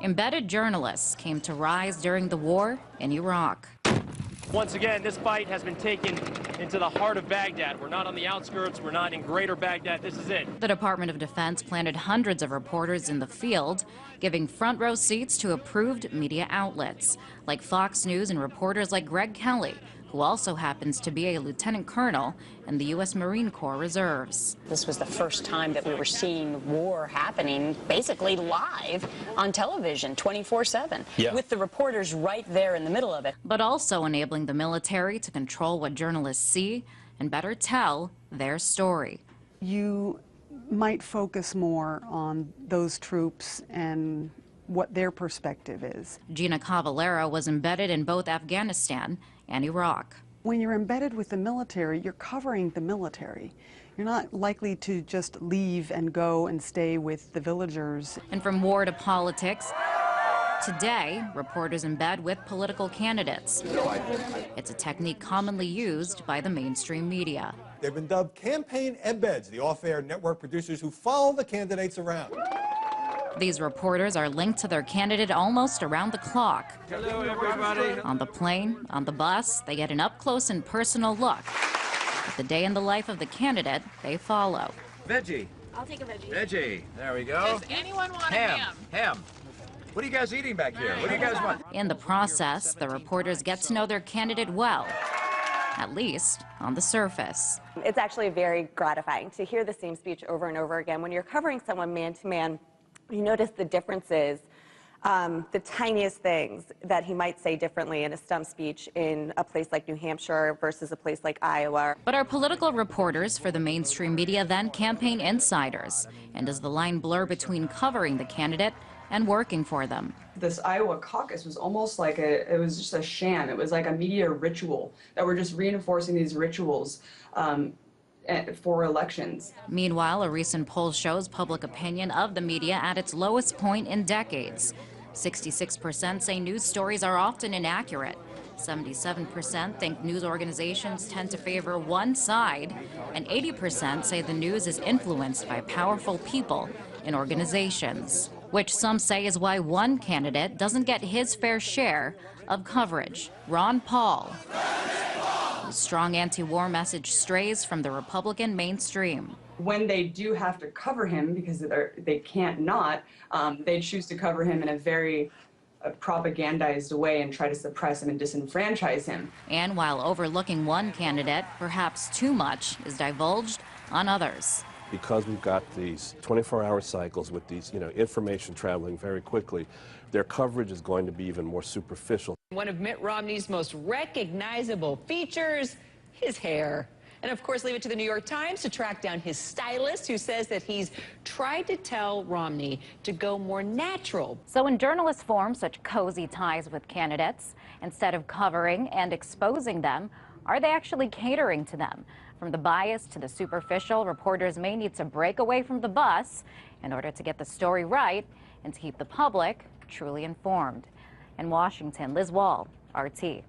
Embedded journalists came to rise during the war in Iraq. Once again, this fight has been taken into the heart of Baghdad. We're not on the outskirts. We're not in greater Baghdad. This is it. The Department of Defense planted hundreds of reporters in the field, giving front row seats to approved media outlets, like Fox News and reporters like Greg Kelly, who also happens to be a lieutenant colonel in the U.S. Marine Corps Reserves. This was the first time that we were seeing war happening basically live on television 24/7, with the reporters right there in the middle of it. But also enabling the military to control what journalists see and better tell their story. You might focus more on those troops and what their perspective is. Gina Cavallero was embedded in both Afghanistan and Iraq. When you're embedded with the military, you're covering the military. You're not likely to just leave and go and stay with the villagers. And from war to politics, today, reporters embed with political candidates. It's a technique commonly used by the mainstream media. They've been dubbed campaign embeds, the off-air network producers who follow the candidates around. These reporters are linked to their candidate almost around the clock. Hello, everybody. On the plane, on the bus, they get an up-close and personal look at the day in the life of the candidate they follow. Veggie. I'll take a veggie. Veggie. There we go. Does anyone want ham? a ham? Ham. What are you guys eating back here? What do you guys want? In the process, the reporters get to know their candidate well, at least on the surface. It's actually very gratifying to hear the same speech over and over again. When you're covering someone man-to-man, you notice the differences, the tiniest things that he might say differently in a stump speech in a place like New Hampshire versus a place like Iowa. But are political reporters for the mainstream media then campaign insiders? And does the line blur between covering the candidate and working for them? This Iowa caucus was almost like it was just a sham. It was like a media ritual that we're just reinforcing these rituals for elections. Meanwhile, a recent poll shows public opinion of the media at its lowest point in decades. 66% say news stories are often inaccurate. 77% think news organizations tend to favor one side, and 80% say the news is influenced by powerful people in organizations, which some say is why one candidate doesn't get his fair share of coverage. Ron Paul. His strong anti-war message strays from the Republican mainstream. When they do have to cover him, because they can't not, they choose to cover him in a very propagandized way and try to suppress him and disenfranchise him. And while overlooking one candidate, perhaps too much is divulged on others. Because we've got these 24-hour cycles with these, information traveling very quickly, their coverage is going to be even more superficial. One of Mitt Romney's most recognizable features, his hair. And of course, leave it to the New York Times to track down his stylist, who says that he's tried to tell Romney to go more natural. So when journalists form such cozy ties with candidates, instead of covering and exposing them, are they actually catering to them? From the bias to the superficial, reporters may need to break away from the bus in order to get the story right and to keep the public truly informed. In Washington, Liz Wall, RT.